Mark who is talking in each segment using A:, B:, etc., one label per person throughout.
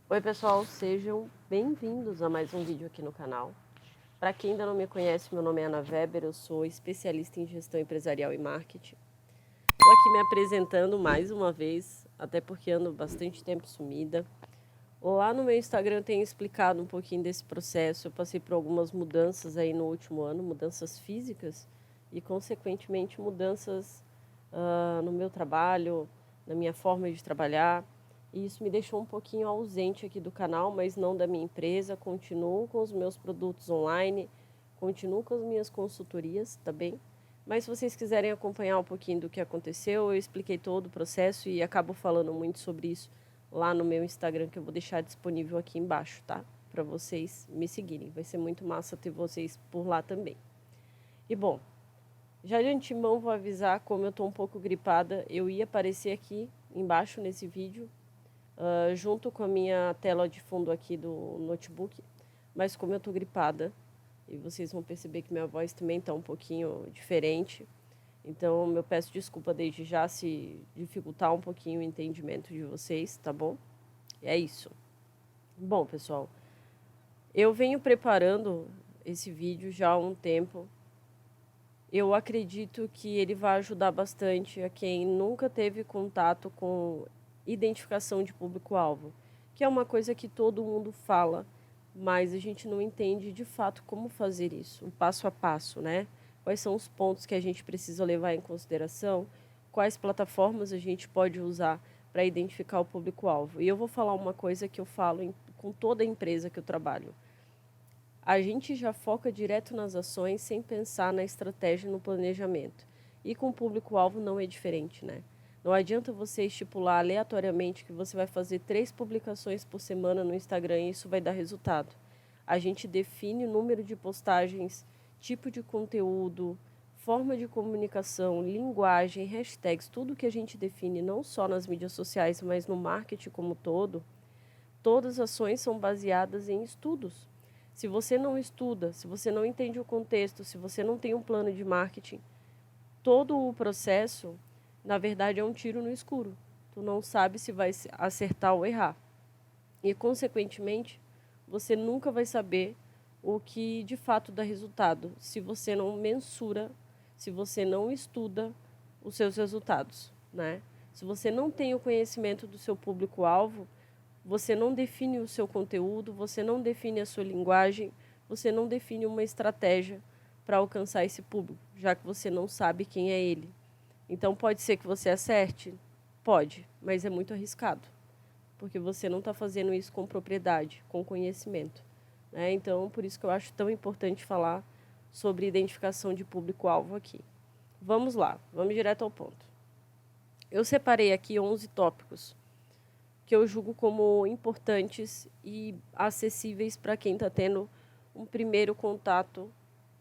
A: Oi pessoal, sejam bem-vindos a mais um vídeo aqui no canal. Para quem ainda não me conhece, meu nome é Ana Weber, eu sou especialista em gestão empresarial e marketing. Estou aqui me apresentando mais uma vez, até porque ando bastante tempo sumida. Lá no meu Instagram eu tenho explicado um pouquinho desse processo, eu passei por algumas mudanças aí no último ano, mudanças físicas e consequentemente mudanças no meu trabalho, na minha forma de trabalhar. E isso me deixou um pouquinho ausente aqui do canal, mas não da minha empresa. Continuo com os meus produtos online, continuo com as minhas consultorias, tá bem? Mas se vocês quiserem acompanhar um pouquinho do que aconteceu, eu expliquei todo o processo e acabo falando muito sobre isso lá no meu Instagram, que eu vou deixar disponível aqui embaixo, tá? Para vocês me seguirem. Vai ser muito massa ter vocês por lá também. E bom, já de antemão vou avisar, como eu estou um pouco gripada, eu ia aparecer aqui embaixo nesse vídeo, junto com a minha tela de fundo aqui do notebook, mas como eu estou gripada, e vocês vão perceber que minha voz também está um pouquinho diferente, então eu peço desculpa desde já se dificultar um pouquinho o entendimento de vocês, tá bom? É isso. Bom, pessoal, eu venho preparando esse vídeo já há um tempo. Eu acredito que ele vai ajudar bastante a quem nunca teve contato com identificação de público-alvo, que é uma coisa que todo mundo fala, mas a gente não entende de fato como fazer isso, um passo a passo, né? Quais são os pontos que a gente precisa levar em consideração, quais plataformas a gente pode usar para identificar o público-alvo. E eu vou falar uma coisa que eu falo com toda a empresa que eu trabalho. A gente já foca direto nas ações sem pensar na estratégia e no planejamento. E com o público-alvo não é diferente, né? Não adianta você estipular aleatoriamente que você vai fazer 3 publicações por semana no Instagram e isso vai dar resultado. A gente define o número de postagens, tipo de conteúdo, forma de comunicação, linguagem, hashtags, tudo que a gente define não só nas mídias sociais, mas no marketing como todo. Todas as ações são baseadas em estudos. Se você não estuda, se você não entende o contexto, se você não tem um plano de marketing, todo o processo, na verdade, é um tiro no escuro. Tu não sabe se vai acertar ou errar. E, consequentemente, você nunca vai saber o que de fato dá resultado se você não mensura, se você não estuda os seus resultados, né? Se você não tem o conhecimento do seu público-alvo, você não define o seu conteúdo, você não define a sua linguagem, você não define uma estratégia para alcançar esse público, já que você não sabe quem é ele. Então, pode ser que você acerte? Pode, mas é muito arriscado, porque você não está fazendo isso com propriedade, com conhecimento, né? Então, por isso que eu acho tão importante falar sobre identificação de público-alvo aqui. Vamos lá, vamos direto ao ponto. Eu separei aqui 11 tópicos que eu julgo como importantes e acessíveis para quem está tendo um primeiro contato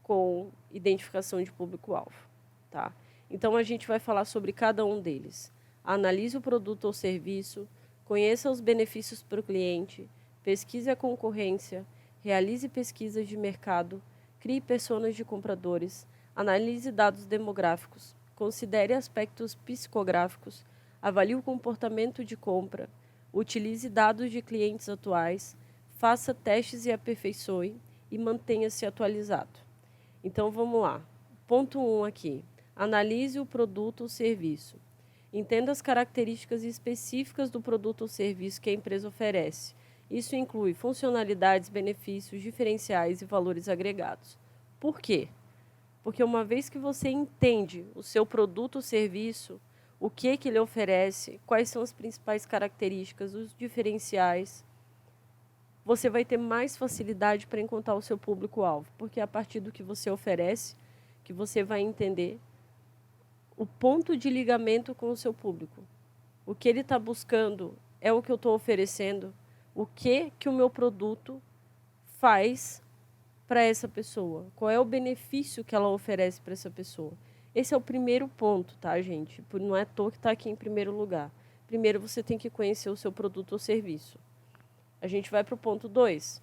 A: com identificação de público-alvo, tá? Então, a gente vai falar sobre cada um deles. Analise o produto ou serviço, conheça os benefícios para o cliente, pesquise a concorrência, realize pesquisas de mercado, crie personas de compradores, analise dados demográficos, considere aspectos psicográficos, avalie o comportamento de compra, utilize dados de clientes atuais, faça testes e aperfeiçoe e mantenha-se atualizado. Então vamos lá. Ponto 1 aqui. Analise o produto ou serviço. Entenda as características específicas do produto ou serviço que a empresa oferece. Isso inclui funcionalidades, benefícios, diferenciais e valores agregados. Por quê? Porque uma vez que você entende o seu produto ou serviço, o que ele oferece, quais são as principais características, os diferenciais, você vai ter mais facilidade para encontrar o seu público-alvo, porque é a partir do que você oferece que você vai entender o ponto de ligamento com o seu público. O que ele está buscando é o que eu estou oferecendo, o que o meu produto faz para essa pessoa, qual é o benefício que ela oferece para essa pessoa. Esse é o primeiro ponto, tá, gente? Não é à toa que está aqui em primeiro lugar. Primeiro você tem que conhecer o seu produto ou serviço. A gente vai para o ponto 2,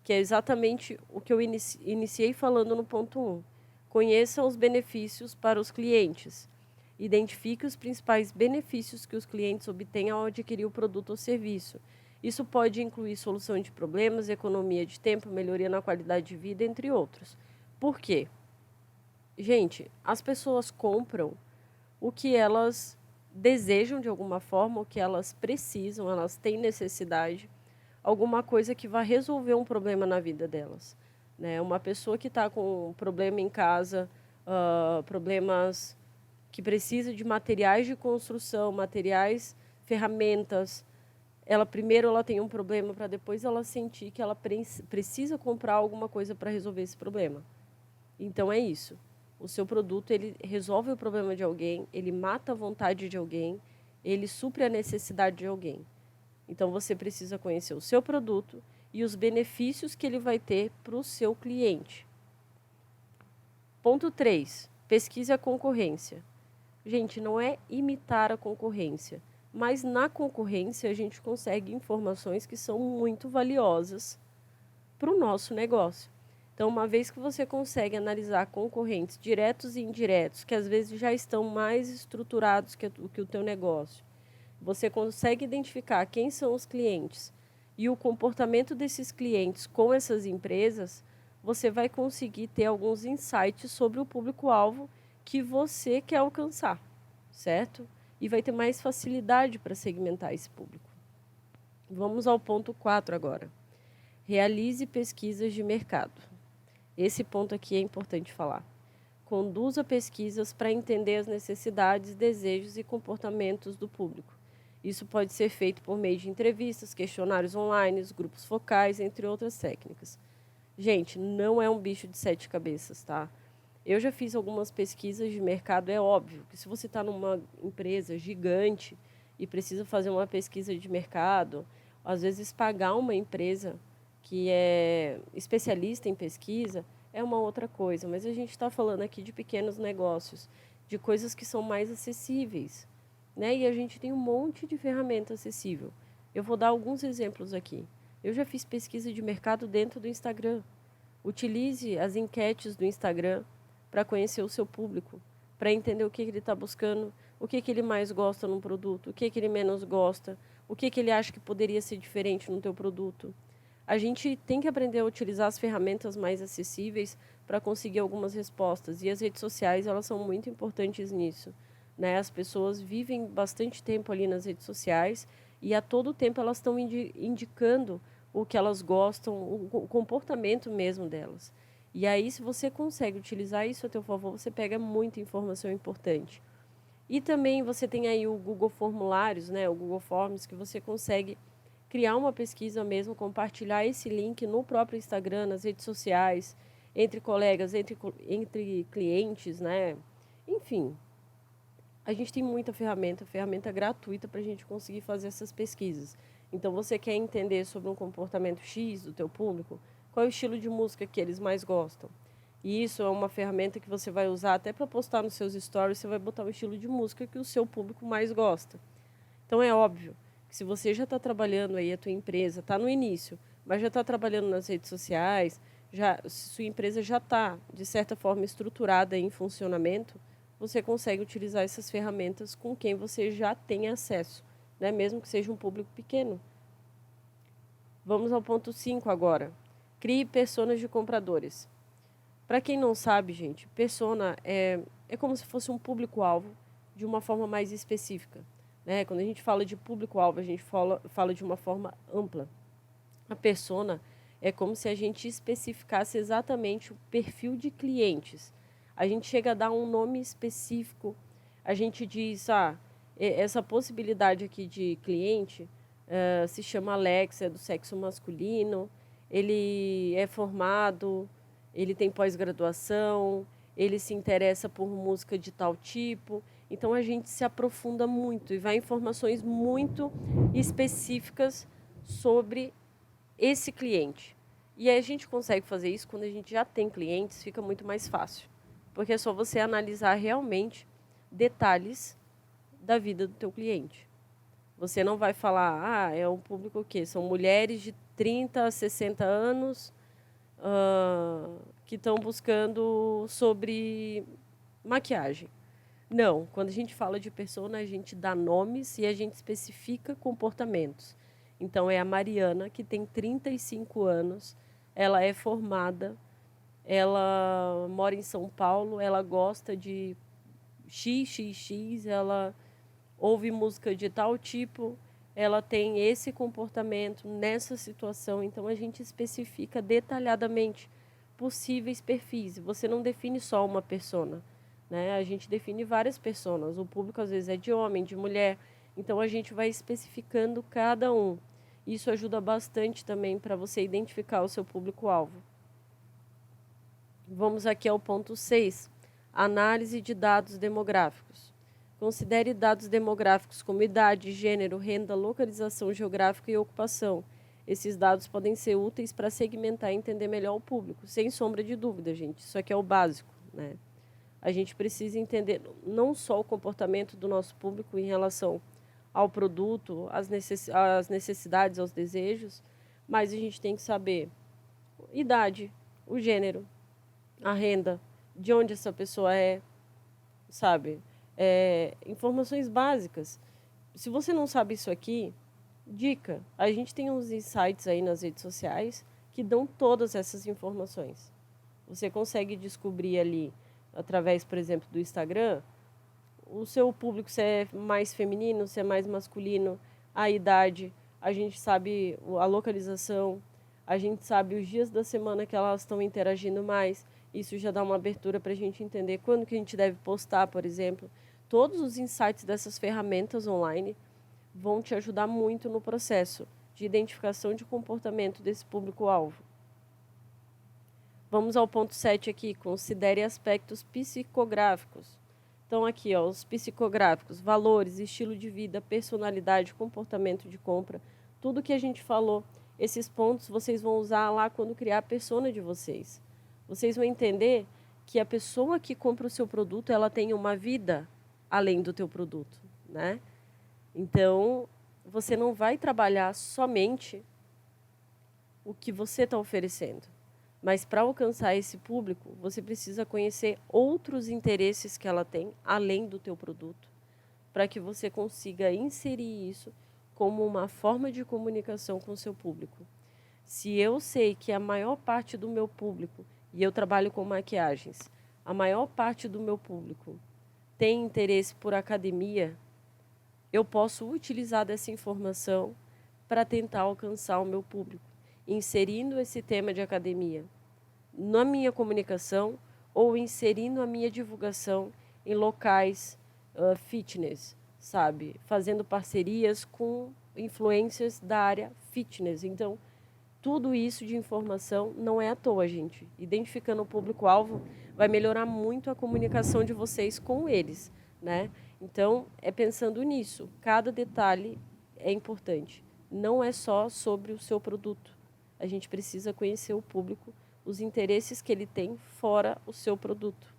A: que é exatamente o que eu iniciei falando no ponto 1. Conheça os benefícios para os clientes. Identifique os principais benefícios que os clientes obtêm ao adquirir o produto ou serviço. Isso pode incluir solução de problemas, economia de tempo, melhoria na qualidade de vida, entre outros. Por quê? Gente, as pessoas compram o que elas desejam de alguma forma, o que elas precisam, elas têm necessidade, alguma coisa que vai resolver um problema na vida delas. Né? Uma pessoa que está com um problema em casa, problemas que precisa de materiais de construção, materiais, ferramentas, primeiro ela tem um problema para depois ela sentir que ela precisa comprar alguma coisa para resolver esse problema. Então é isso. O seu produto, ele resolve o problema de alguém, ele mata a vontade de alguém, ele supre a necessidade de alguém. Então você precisa conhecer o seu produto e os benefícios que ele vai ter para o seu cliente. Ponto 3. Pesquise a concorrência. Gente, não é imitar a concorrência, mas na concorrência a gente consegue informações que são muito valiosas para o nosso negócio. Então, uma vez que você consegue analisar concorrentes diretos e indiretos, que às vezes já estão mais estruturados que o teu negócio, você consegue identificar quem são os clientes e o comportamento desses clientes com essas empresas, você vai conseguir ter alguns insights sobre o público-alvo que você quer alcançar, certo? E vai ter mais facilidade para segmentar esse público. Vamos ao ponto 4 agora. Realize pesquisas de mercado. Esse ponto aqui é importante falar. Conduza pesquisas para entender as necessidades, desejos e comportamentos do público. Isso pode ser feito por meio de entrevistas, questionários online, grupos focais, entre outras técnicas. Gente, não é um bicho de 7 cabeças, tá? Eu já fiz algumas pesquisas de mercado, é óbvio que se você está numa empresa gigante e precisa fazer uma pesquisa de mercado, às vezes pagar uma empresa que é especialista em pesquisa, é uma outra coisa. Mas a gente está falando aqui de pequenos negócios, de coisas que são mais acessíveis. Né? E a gente tem um monte de ferramenta acessível. Eu vou dar alguns exemplos aqui. Eu já fiz pesquisa de mercado dentro do Instagram. Utilize as enquetes do Instagram para conhecer o seu público, para entender o que ele está buscando, o que ele mais gosta num produto, o que ele menos gosta, o que ele acha que poderia ser diferente no teu produto. A gente tem que aprender a utilizar as ferramentas mais acessíveis para conseguir algumas respostas. E as redes sociais, elas são muito importantes nisso. Né? As pessoas vivem bastante tempo ali nas redes sociais e a todo tempo elas estão indicando o que elas gostam, o comportamento mesmo delas. E aí, se você consegue utilizar isso a teu favor, você pega muita informação importante. E também você tem aí o Google Formulários, né? O Google Forms, que você consegue criar uma pesquisa mesmo, compartilhar esse link no próprio Instagram, nas redes sociais, entre colegas, entre clientes, né? Enfim, a gente tem muita ferramenta gratuita para a gente conseguir fazer essas pesquisas. Então, você quer entender sobre um comportamento X do teu público, qual é o estilo de música que eles mais gostam. E isso é uma ferramenta que você vai usar até para postar nos seus stories, você vai botar o estilo de música que o seu público mais gosta. Então, é óbvio que se você já está trabalhando aí, a tua empresa está no início, mas já está trabalhando nas redes sociais, sua empresa já está, de certa forma, estruturada em funcionamento, você consegue utilizar essas ferramentas com quem você já tem acesso, né? Mesmo que seja um público pequeno. Vamos ao ponto 5 agora. Crie personas de compradores. Para quem não sabe, gente, persona é como se fosse um público-alvo de uma forma mais específica. Né? Quando a gente fala de público-alvo, a gente fala de uma forma ampla. A persona é como se a gente especificasse exatamente o perfil de clientes. A gente chega a dar um nome específico, a gente diz, essa possibilidade aqui de cliente se chama Alex, é do sexo masculino, ele é formado, ele tem pós-graduação, ele se interessa por música de tal tipo. Então, a gente se aprofunda muito e vai em informações muito específicas sobre esse cliente. E aí a gente consegue fazer isso quando a gente já tem clientes, fica muito mais fácil. Porque é só você analisar realmente detalhes da vida do teu cliente. Você não vai falar, é um público o quê? São mulheres de 30 a 60 anos que estão buscando sobre maquiagem. Não, quando a gente fala de persona, a gente dá nomes e a gente especifica comportamentos. Então, é a Mariana, que tem 35 anos, ela é formada, ela mora em São Paulo, ela gosta de XXX, ela ouve música de tal tipo, ela tem esse comportamento nessa situação. Então, a gente especifica detalhadamente possíveis perfis. Você não define só uma persona, né? A gente define várias personas. O público, às vezes, é de homem, de mulher. Então, a gente vai especificando cada um. Isso ajuda bastante também para você identificar o seu público-alvo. Vamos aqui ao ponto 6, análise de dados demográficos. Considere dados demográficos como idade, gênero, renda, localização geográfica e ocupação. Esses dados podem ser úteis para segmentar e entender melhor o público, sem sombra de dúvida, gente. Isso aqui é o básico, né? A gente precisa entender não só o comportamento do nosso público em relação ao produto, às necessidades, aos desejos, mas a gente tem que saber idade, o gênero, a renda, de onde essa pessoa é, sabe? Informações básicas. Se você não sabe isso aqui, dica, a gente tem uns insights aí nas redes sociais que dão todas essas informações. Você consegue descobrir ali, através, por exemplo, do Instagram, o seu público, se é mais feminino, se é mais masculino, a idade, a gente sabe a localização, a gente sabe os dias da semana que elas estão interagindo mais. Isso já dá uma abertura para a gente entender quando que a gente deve postar, por exemplo. Todos os insights dessas ferramentas online vão te ajudar muito no processo de identificação de comportamento desse público-alvo. Vamos ao ponto 7 aqui, considere aspectos psicográficos. Então aqui, ó, os psicográficos, valores, estilo de vida, personalidade, comportamento de compra, tudo que a gente falou, esses pontos vocês vão usar lá quando criar a persona de vocês. Vocês vão entender que a pessoa que compra o seu produto, ela tem uma vida além do teu produto, né? Então, você não vai trabalhar somente o que você está oferecendo. Mas para alcançar esse público, você precisa conhecer outros interesses que ela tem, além do teu produto, para que você consiga inserir isso como uma forma de comunicação com o seu público. Se eu sei que a maior parte do meu público, e eu trabalho com maquiagens, a maior parte do meu público tem interesse por academia, eu posso utilizar dessa informação para tentar alcançar o meu público, inserindo esse tema de academia na minha comunicação ou inserindo a minha divulgação em locais fitness, sabe? Fazendo parcerias com influencers da área fitness. Então, tudo isso de informação não é à toa, gente. Identificando o público-alvo vai melhorar muito a comunicação de vocês com eles, né? Então, é pensando nisso. Cada detalhe é importante. Não é só sobre o seu produto. A gente precisa conhecer o público, os interesses que ele tem fora o seu produto.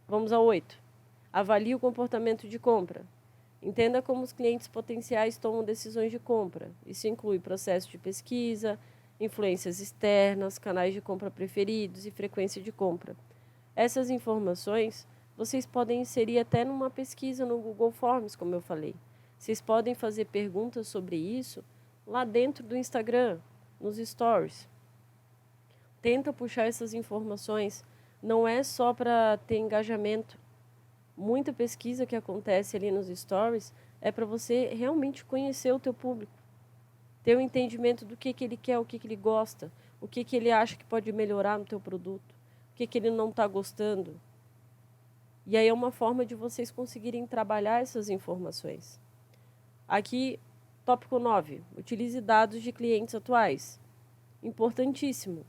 A: Vamos ao 8. Avalie o comportamento de compra. Entenda como os clientes potenciais tomam decisões de compra. Isso inclui processo de pesquisa, influências externas, canais de compra preferidos e frequência de compra. Essas informações vocês podem inserir até numa pesquisa no Google Forms, como eu falei. Vocês podem fazer perguntas sobre isso lá dentro do Instagram, nos stories. Tenta puxar essas informações, não é só para ter engajamento. Muita pesquisa que acontece ali nos stories é para você realmente conhecer o teu público, ter um entendimento do que ele quer, o que ele gosta, o que ele acha que pode melhorar no teu produto, o que ele não está gostando. E aí é uma forma de vocês conseguirem trabalhar essas informações. Aqui, tópico 9, utilize dados de clientes atuais. Importantíssimo.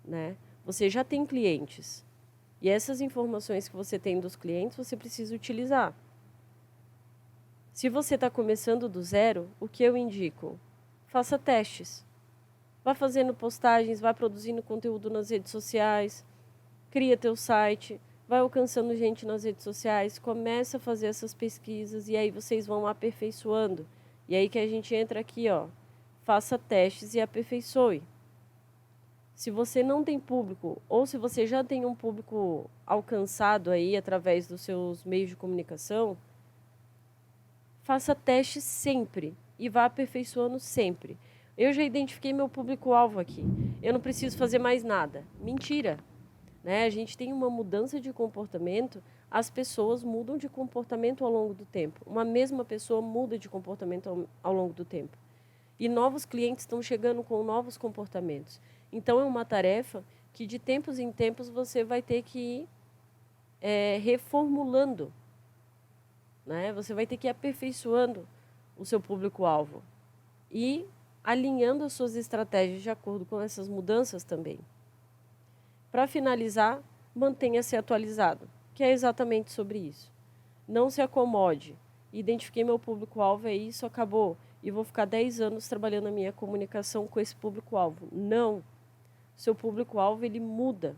A: Né? Você já tem clientes e essas informações que você tem dos clientes você precisa utilizar. Se você está começando do zero, o que eu indico? Faça testes. Vá fazendo postagens, vá produzindo conteúdo nas redes sociais, cria teu site, vai alcançando gente nas redes sociais, começa a fazer essas pesquisas e aí vocês vão aperfeiçoando. E aí que a gente entra aqui, ó, faça testes e aperfeiçoe. Se você não tem público, ou se você já tem um público alcançado aí através dos seus meios de comunicação, faça testes sempre e vá aperfeiçoando sempre. Eu já identifiquei meu público-alvo aqui. Eu não preciso fazer mais nada. Mentira! Né? A gente tem uma mudança de comportamento, as pessoas mudam de comportamento ao longo do tempo. Uma mesma pessoa muda de comportamento ao longo do tempo. E novos clientes estão chegando com novos comportamentos. Então, é uma tarefa que, de tempos em tempos, você vai ter que ir reformulando. Né? Você vai ter que ir aperfeiçoando o seu público-alvo e alinhando as suas estratégias de acordo com essas mudanças também. Para finalizar, mantenha-se atualizado, que é exatamente sobre isso. Não se acomode. Identifiquei meu público-alvo, é isso, acabou. E vou ficar 10 anos trabalhando a minha comunicação com esse público-alvo. Não. Seu público-alvo, ele muda.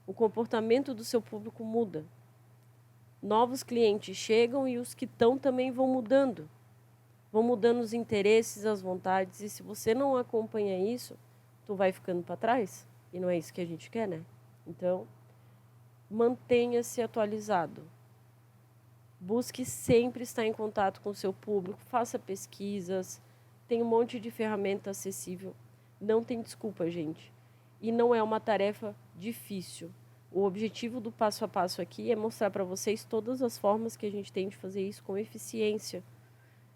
A: O comportamento do seu público muda. Novos clientes chegam e os que estão também vão mudando. Vão mudando os interesses, as vontades. E se você não acompanha isso, tu vai ficando para trás. E não é isso que a gente quer, né? Então, mantenha-se atualizado. Busque sempre estar em contato com o seu público. Faça pesquisas. Tem um monte de ferramenta acessível. Não tem desculpa, gente. E não é uma tarefa difícil. O objetivo do passo a passo aqui é mostrar para vocês todas as formas que a gente tem de fazer isso com eficiência.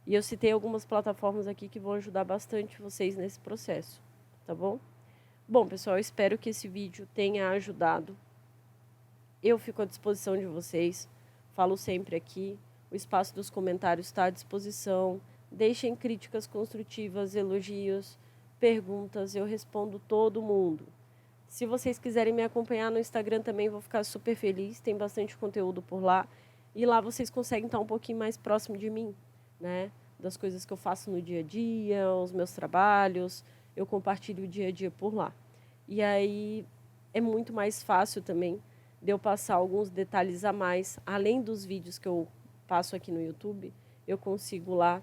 A: E eu citei algumas plataformas aqui que vão ajudar bastante vocês nesse processo, tá bom? Bom, pessoal, eu espero que esse vídeo tenha ajudado. Eu fico à disposição de vocês. Falo sempre aqui. O espaço dos comentários está à disposição. Deixem críticas construtivas, elogios, perguntas. Eu respondo todo mundo. Se vocês quiserem me acompanhar no Instagram também, vou ficar super feliz. Tem bastante conteúdo por lá. E lá vocês conseguem estar um pouquinho mais próximo de mim, né? Das coisas que eu faço no dia a dia, os meus trabalhos. Eu compartilho o dia a dia por lá. E aí é muito mais fácil também de eu passar alguns detalhes a mais. Além dos vídeos que eu passo aqui no YouTube, eu consigo lá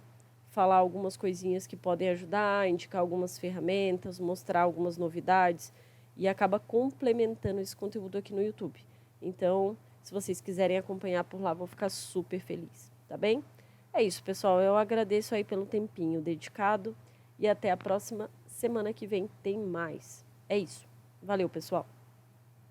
A: falar algumas coisinhas que podem ajudar, indicar algumas ferramentas, mostrar algumas novidades e acaba complementando esse conteúdo aqui no YouTube. Então, se vocês quiserem acompanhar por lá, vou ficar super feliz, tá bem? É isso, pessoal. Eu agradeço aí pelo tempinho dedicado e até a próxima semana que vem tem mais. É isso. Valeu, pessoal.